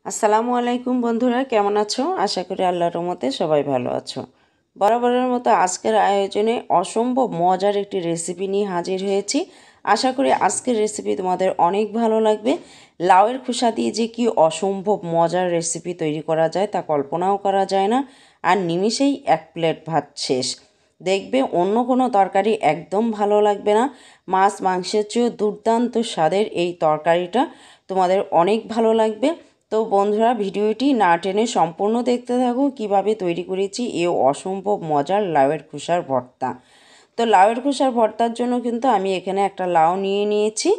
আসসালামু আলাইকুম বন্ধুরা, কেমন আছো? আশা করি আল্লাহর রহমতে সবাই ভালো আছো। বরাবরের মতো আজকের আয়োজনে অসম্ভব মজার একটি রেসিপি নিয়ে হাজির হয়েছি। আশা করি আজকের রেসিপি তোমাদের অনেক ভালো লাগবে। লাউয়ের খোসা দিয়ে যে কি অসম্ভব মজার রেসিপি তৈরি করা যায় তা কল্পনাও করা যায় না। আর নিমিষেই 1 প্লেট ভাত শেষ। দেখবে অন্য কোনো তরকারি একদম ভালো লাগবে না। মাছ মাংসের চেয়েও দুর্দান্ত স্বাদের এই তরকারিটা তোমাদের অনেক ভালো লাগবে। তো বন্ধুরা, ভিডিওটি না টেনে সম্পূর্ণ দেখতে থাকো কিভাবে তৈরি করেছি এই অসম্ভব মজার লাউয়ের খোসার ভর্তা। তো লাউয়ের খোসার ভর্তার জন্য কিন্তু আমি এখানে একটা লাউ নিয়ে নিয়েছি।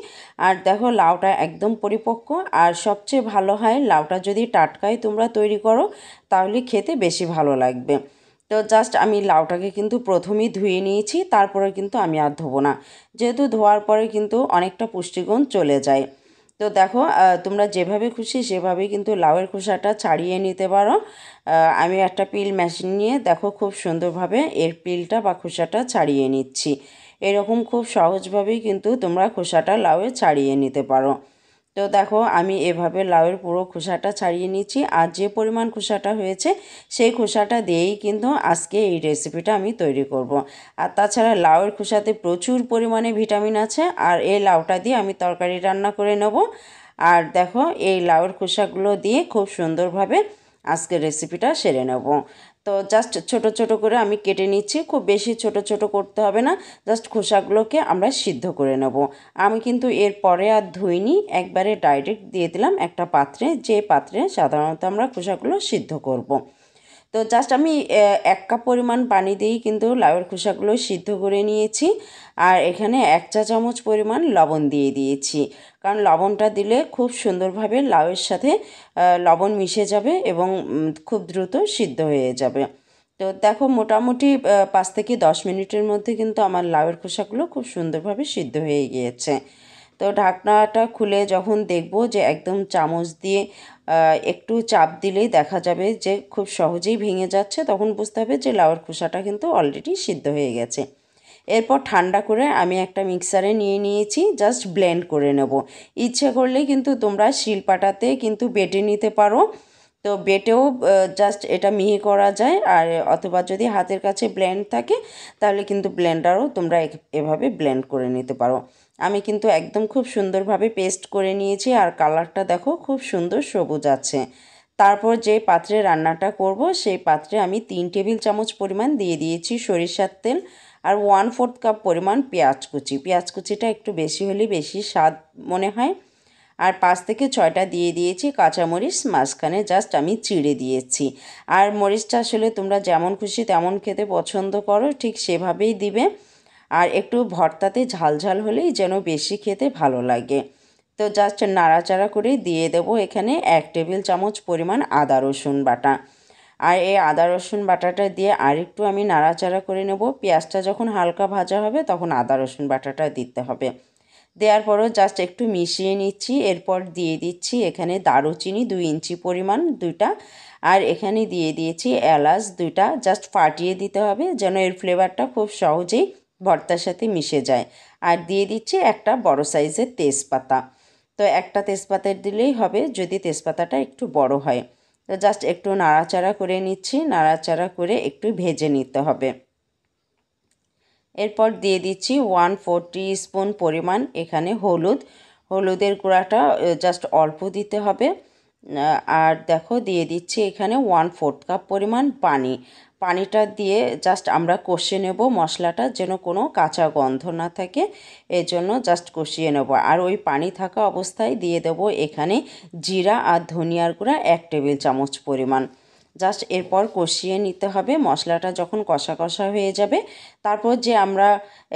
আর দেখো, লাউটা একদম পরিপক্ক। আর সবচেয়ে ভালো হয় লাউটা যদি টাটকাই তোমরা তৈরি করো তাহলে খেতে বেশি ভালো লাগবে। তো জাস্ট আমি লাউটাকে কিন্তু প্রথমেই ধুয়ে নিয়েছি, তারপরে কিন্তু আমি আর ধোবো না, যেহেতু ধোয়ার পরে কিন্তু অনেকটা পুষ্টিগুণ চলে যায়। তো দেখো, তোমরা যেভাবে খুশি সেভাবেই কিন্তু লাউয়ের খোসাটা ছাড়িয়ে নিতে পারো। আমি একটা পিল মেশিন নিয়ে দেখো খুব সুন্দরভাবে এর পিলটা বা খোসাটা ছাড়িয়ে নিচ্ছি। এরকম খুব সহজভাবেই কিন্তু তোমরা খোসাটা লাউয়ে ছাড়িয়ে নিতে পারো। তো দেখো, আমি এভাবে লাউয়ের পুরো খোসাটা ছাড়িয়ে নিচ্ছি। আর যে পরিমাণ খোসাটা হয়েছে সেই খোসাটা দিয়েই কিন্তু আজকে এই রেসিপিটা আমি তৈরি করব। আর তাছাড়া লাউয়ের খোসাতে প্রচুর পরিমাণে ভিটামিন আছে, আর এই লাউটা দিয়ে আমি তরকারি রান্না করে নেব। আর দেখো, এই লাউয়ের খোসাগুলো দিয়ে খুব সুন্দরভাবে আজকের রেসিপিটা সেরে নেব। তো জাস্ট ছোট ছোট করে আমি কেটে নিচ্ছি, খুব বেশি ছোট ছোট করতে হবে না। জাস্ট খোসাগুলোকে আমরা সিদ্ধ করে নেব। আমি কিন্তু এরপরে আর ধুইনি, একবারে ডাইরেক্ট দিয়ে দিলাম একটা পাত্রে, যে পাত্রে সাধারণত আমরা খোসাগুলো সিদ্ধ করব। তো জাস্ট আমি 1 কাপ পরিমাণ পানি দিয়েই কিন্তু লাউয়ের খোসাগুলো সিদ্ধ করে নিয়েছি। আর এখানে 1 চা চামচ পরিমাণ লবণ দিয়ে দিয়েছি, কারণ লবণটা দিলে খুব সুন্দরভাবে লাউয়ের সাথে লবণ মিশে যাবে এবং খুব দ্রুত সিদ্ধ হয়ে যাবে। তো দেখো, মোটামুটি 5 থেকে 10 মিনিটের মধ্যে কিন্তু আমার লাউয়ের খোসাগুলো খুব সুন্দরভাবে সিদ্ধ হয়ে গিয়েছে। তো ঢাকনাটা খুলে যখন দেখব যে একদম চামচ দিয়ে একটু চাপ দিলেই দেখা যাবে যে খুব সহজেই ভেঙে যাচ্ছে, তখন বুঝতে হবে যে লাউয়ের খোসাটা কিন্তু অলরেডি সিদ্ধ হয়ে গেছে। এরপর ঠান্ডা করে আমি একটা মিক্সারে নিয়ে নিয়েছি, জাস্ট ব্লেন্ড করে নেব। ইচ্ছে করলে কিন্তু তোমরা শিলপাটাতে কিন্তু বেটে নিতে পারো। তো বেটেও জাস্ট এটা মিহি করা যায়। আর অথবা যদি হাতের কাছে ব্লেন্ড থাকে তাহলে কিন্তু ব্লেন্ডারও তোমরা এভাবে ব্লেন্ড করে নিতে পারো। আমি কিন্তু একদম খুব সুন্দরভাবে পেস্ট করে নিয়েছি, আর কালারটা দেখো খুব সুন্দর সবুজ আছে। তারপর যে পাত্রে রান্নাটা করব সেই পাত্রে আমি 3 টেবিল চামচ পরিমাণ দিয়ে দিয়েছি সরিষার তেল, আর 1/4 কাপ পরিমাণ পেঁয়াজ কুচি। পেঁয়াজ কুচিটা একটু বেশি হলে বেশি স্বাদ মনে হয়। আর 5 থেকে 6টা দিয়ে দিয়েছি কাঁচামরিচ, মাঝখানে জাস্ট আমি চিড়ে দিয়েছি। আর মরিচটা আসলে তোমরা যেমন খুশি তেমন খেতে পছন্দ করো ঠিক সেভাবেই দিবে। আর একটু ভর্তাতে ঝাল ঝাল হলেই যেন বেশি খেতে ভালো লাগে। তো জাস্ট নাড়াচাড়া করে দিয়ে দেবো এখানে 1 টেবিল চামচ পরিমাণ আদা রসুন বাটা। আর এই আদা রসুন বাটাটা দিয়ে আরেকটু আমি নাড়াচাড়া করে নেব। পেঁয়াজটা যখন হালকা ভাজা হবে তখন আদা রসুন বাটাটা দিতে হবে। দেওয়ার পরও জাস্ট একটু মিশিয়ে নিচ্ছি। এরপর দিয়ে দিচ্ছি এখানে দারুচিনি 2 ইঞ্চি পরিমাণ 2টা, আর এখানে দিয়ে দিয়েছি এলাচ 2টা। জাস্ট ফাটিয়ে দিতে হবে যেন এর ফ্লেভারটা খুব সহজেই ভর্তার সাথে মিশে যায়। আর দিয়ে দিচ্ছি একটা বড় সাইজের তেজপাতা। তো একটা তেজপাতা দিলেই হবে যদি তেজপাতাটা একটু বড় হয়। তো জাস্ট একটু নাড়াচাড়া করে নিচ্ছি, নাড়াচাড়া করে একটু ভেজে নিতে হবে। এরপর দিয়ে দিচ্ছি 1/4 টিস্পুন পরিমাণ এখানে হলুদের গুঁড়াটা জাস্ট অল্প দিতে হবে। আর দেখো, দিয়ে দিচ্ছি এখানে 1/4 কাপ পরিমাণ পানি। পানিটা দিয়ে জাস্ট আমরা কষিয়ে নেব মশলাটা, যেন কোনো কাঁচা গন্ধ না থাকে, এজন্য জাস্ট কষিয়ে নেব। আর ওই পানি থাকা অবস্থায় দিয়ে দেবো এখানে জিরা আর ধনিয়ার গুঁড়া 1 টেবিল চামচ পরিমাণ। জাস্ট এরপর কষিয়ে নিতে হবে। মশলাটা যখন কষা কষা হয়ে যাবে তারপর যে আমরা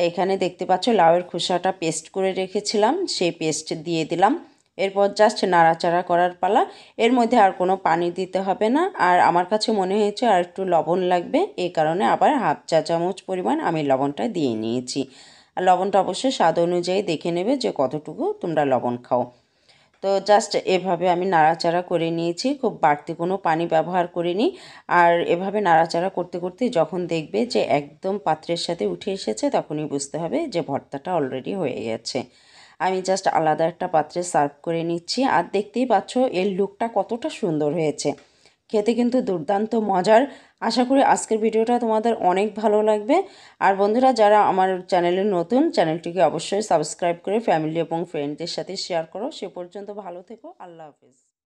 এখানে দেখতে পাচ্ছ লাউয়ের খোসাটা পেস্ট করে রেখেছিলাম সেই পেস্ট দিয়ে দিলাম। এরপর জাস্ট নাড়াচাড়া করার পালা। এর মধ্যে আর কোনো পানি দিতে হবে না। আর আমার কাছে মনে হয়েছে আর একটু লবণ লাগবে, এই কারণে আবার 1/2 চা চামচ পরিমাণ আমি লবণটা দিয়ে নিয়েছি। আর লবণটা অবশ্যই স্বাদ অনুযায়ী দেখে নেবে যে কতটুকু তোমরা লবণ খাও। তো জাস্ট এভাবে আমি নাড়াচাড়া করে নিয়েছি, খুব বাড়তি কোনো পানি ব্যবহার করিনি। আর এভাবে নাড়াচাড়া করতে করতে যখন দেখবে যে একদম পাত্রের সাথে উঠে এসেছে তখনই বুঝতে হবে যে ভর্তাটা অলরেডি হয়ে গেছে। আমি জাস্ট আলাদা একটা পাত্রে সার্ভ করে নিচ্ছি। আর দেখতেই পাচ্ছ এর লুকটা কতটা সুন্দর হয়েছে, খেতে কিন্তু দুর্দান্ত মজার। আশা করি আজকের ভিডিওটা তোমাদের অনেক ভালো লাগবে। আর বন্ধুরা, যারা আমার চ্যানেলে নতুন, চ্যানেলটিকে অবশ্যই সাবস্ক্রাইব করে ফ্যামিলি এবং ফ্রেন্ডদের সাথে শেয়ার করো। সে পর্যন্ত ভালো থেকো। আল্লাহ হাফেজ।